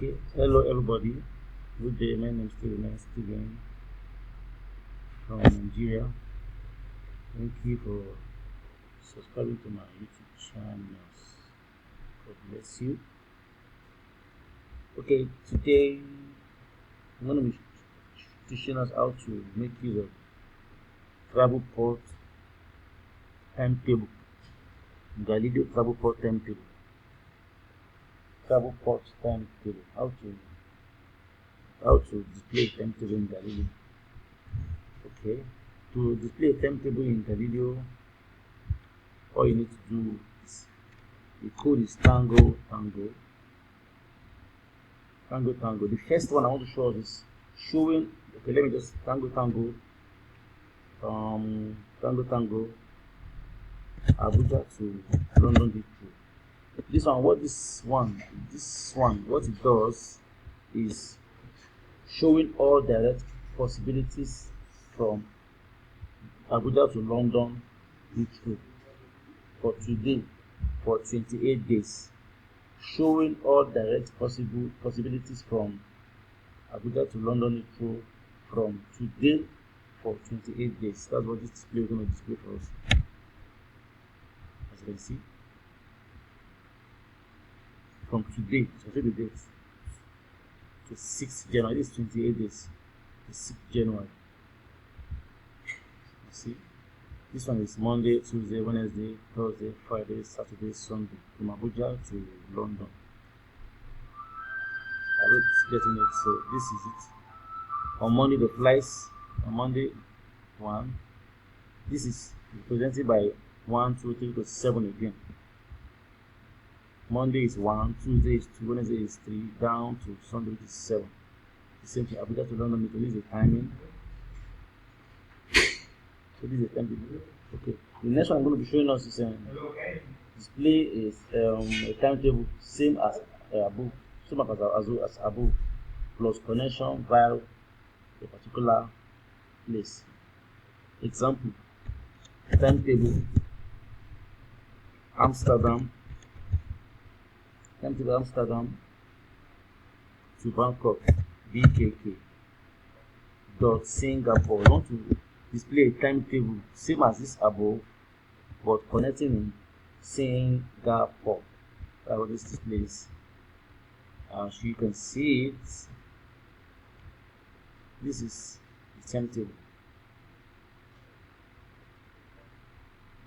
Okay, hello everybody. Good day. My name is Steven from Nigeria. Thank you for subscribing to my YouTube channels. God bless you. Okay, today I'm going to be teaching us how to make use of travelport timetable. Galileo travelport timetable. Travelport timetable. How to display timetable in Galileo. Okay, to display a timetable in Galileo, all you need to do is the code is tango. The first one I want to show us is showing. Okay, let me just tango Abuja to London Heathrow. This one what it does is showing all direct possibilities from Abuja to London Heathrow for today, for 28 days, showing all direct possibilities from Abuja to London Heathrow from today for 28 days. That's what this display is going to display for us. As you can see, from today, so the date to 6th January. This is 28 days to 6th January. You see, this one is Monday, Tuesday, Wednesday, Thursday, Friday, Saturday, Sunday, from Abuja to London. I was getting it, so this is it. On Monday, the flights on Monday 1. This is represented by 1, 2, 3 to 7 again. Monday is 1, Tuesday is 2, Wednesday is 3, down to Sunday, which is 7. The same thing, Abuja to London, this is the timing. So this is the time. Okay. The next one I'm going to be showing us is display is a timetable, same as above, as above, plus connection via a particular place. Example: timetable Amsterdam to Bangkok BKK dot Singapore. I want to display a timetable same as this above, but connecting in Singapore. That's what this displays. So you can see it. This is the timetable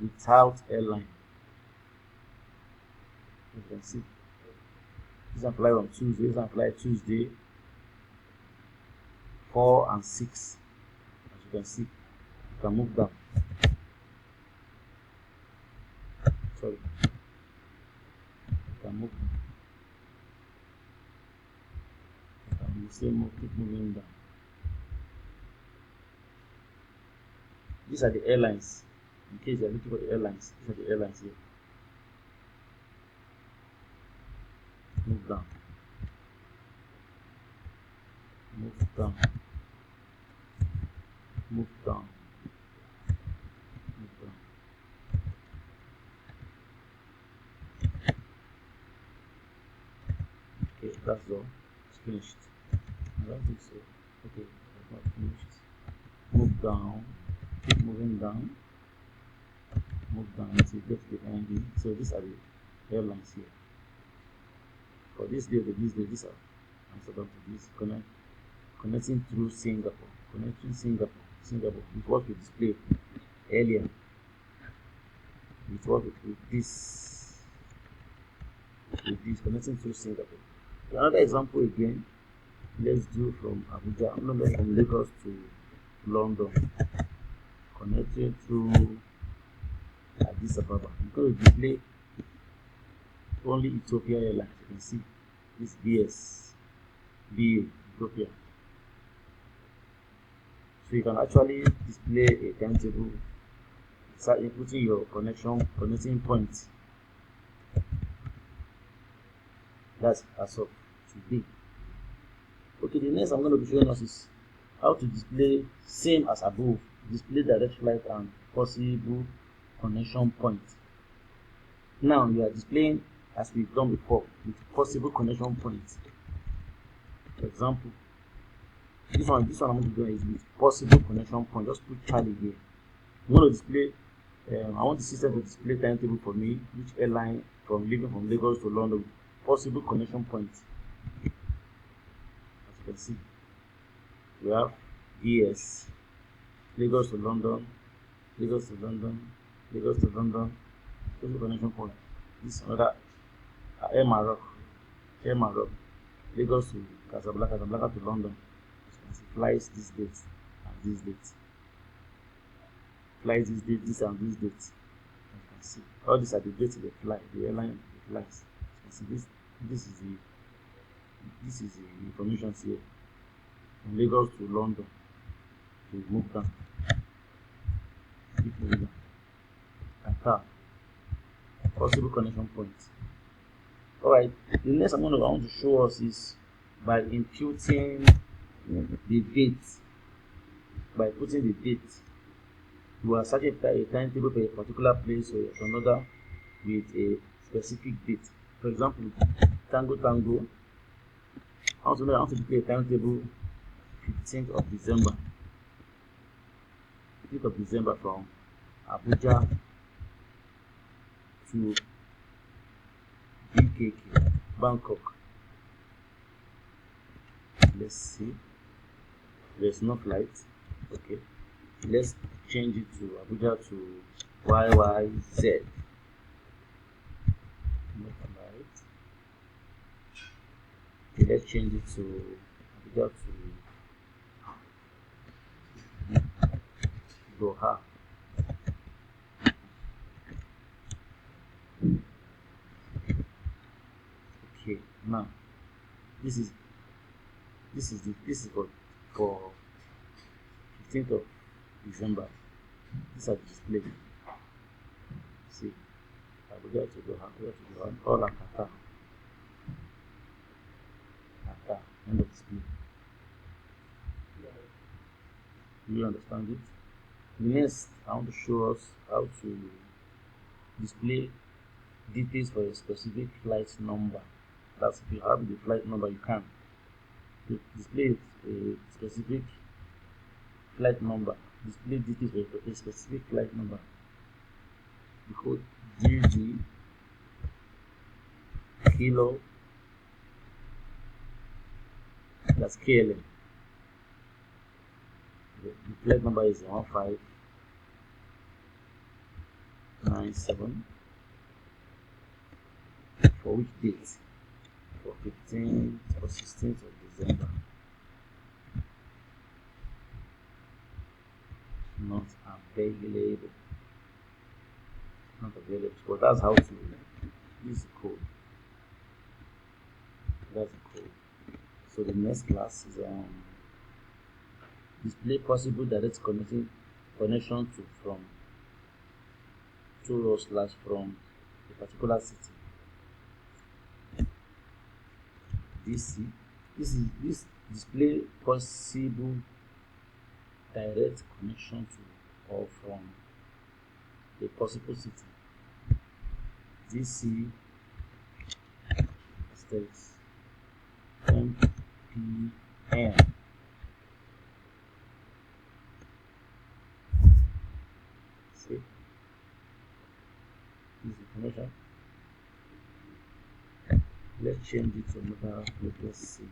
without airline. You can see this can fly on Tuesday. This can fly Tuesday 4 and 6. As you can see, you can move down. Sorry, you can move down. You can keep moving down. These are the airlines. In case you are looking for the airlines, these are the airlines here. Move down. Move down. Move down. Move down. Okay, that's all. It's finished. I don't think so. Okay, that's not finished. Move down. Keep moving down. Move down until you get to the ending. So these are the airlines here. For this day to this day, these are Amsterdam to this, connecting through Singapore. Connecting Singapore with what we displayed earlier. With this connecting through Singapore. Another example again. Let's do from Abuja, from Lagos to London, connected through Addis Ababa. I'm going to display only Ethiopia Airlines. You can see this BA Ethiopia. So you can actually display a timetable, start inputting your connecting point. That's as of today. Okay, the next I'm going to be showing us is how to display, same as above, display direct flight and possible connection point. Now you are displaying as we've done before with possible connection points. For example, this one I'm going to do is with possible connection point. Just put Charlie here. I'm going to display. I want the system to display timetable for me, which airline from leaving from Lagos to London, possible connection points. As you can see, we have ES, Lagos to London, Lagos to London, Lagos to London, possible connection point. This another Air Maroc, Lagos to Casablanca, Casablanca to London. As you can see, flies this date and this date. Flies this date, this and this date. As you can see, all these are the dates they fly, the airline flies. As you can see, this is the information here. From Lagos to London. We move down. Keep moving down. Qatar. Possible connection points. Alright, the next I want to show us is by imputing the date. By putting the date, you are searching a timetable for a particular place or another with a specific date. For example, Tango. I want to play a timetable 15th of December. 15th of December from Abuja to BKK, Bangkok. Let's see. There's no flight. Okay. Let's change it to Abuja to YYZ. No flight. Okay, let's change it to Abuja to Doha. Okay, now this is for 15th of December. These are displayed. See, Abuja to Doha, all are Qatar. End of display. Do you understand it? Next, I want to show us how to display details for a specific flight number. That's if you have the flight number, you can display a specific flight number. Display details for a specific flight number. The code GG Kilo. That's KLM. The flight number is 1597. For which date? For 15th or 16th of December. Not available. Not available. So that's how to use the code. That's the code. So the next class is display possible direct connection to from a particular city. This display possible direct connection to or from a possible city. DC states MPN. See this information. Let's change it to another. Let's see.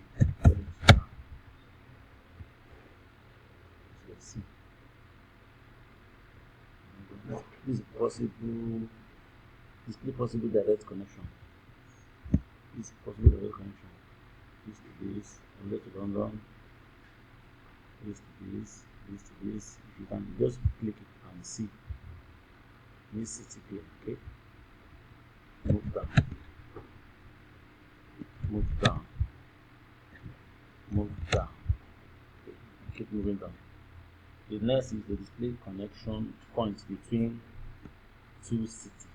Let's see. This is possible. Display possible direct connection. This is possible direct connection. This to this, London to London. This to this, this to this. If you can just click it and see this city here. Okay. Move down. Move down. Move down. Okay. Keep moving down. The next is the display connection points between two cities.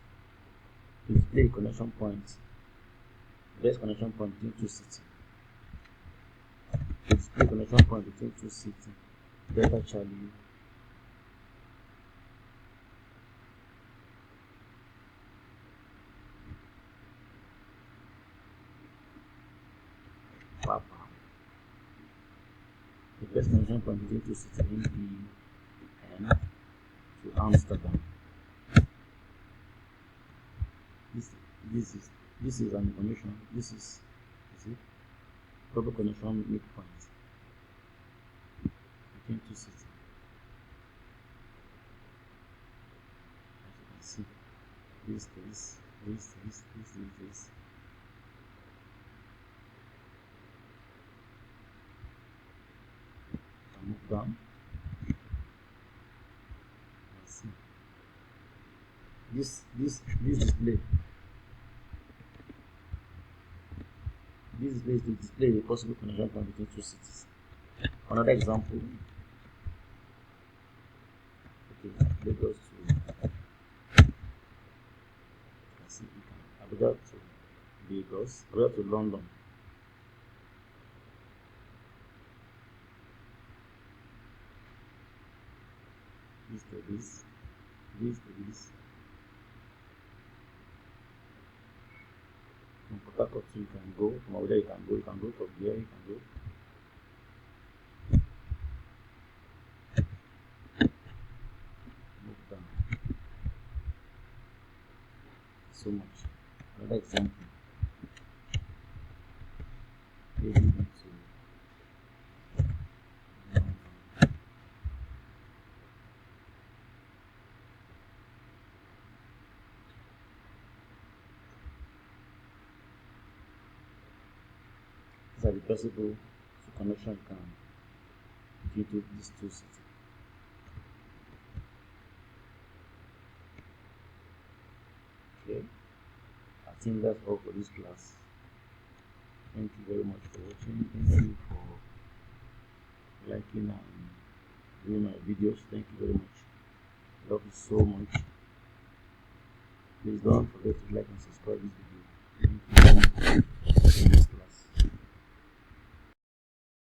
To display connection points, best connection point between two cities. To display connection point between two cities. Delta Charlie. Papa. The first connection point between two cities in B and to Amsterdam. This is an information. This is it, proper connection midpoint between two cities. As you can see, this. Move down. Let's see. This display. This display is to display a possible connection point between two cities. Another example. Okay, Lagos to Abuja to Lagos, Abuja to London. This to this. From Port Harcourt you can go, from Abuja you can go from here, you can go. Move down. So much. Another example. These are the possible connection due to these two cities. Okay, I think that's all for this class. Thank you very much for watching. Thank you for liking and viewing my videos. Thank you very much. Love you so much. Please don't forget to like and subscribe this video.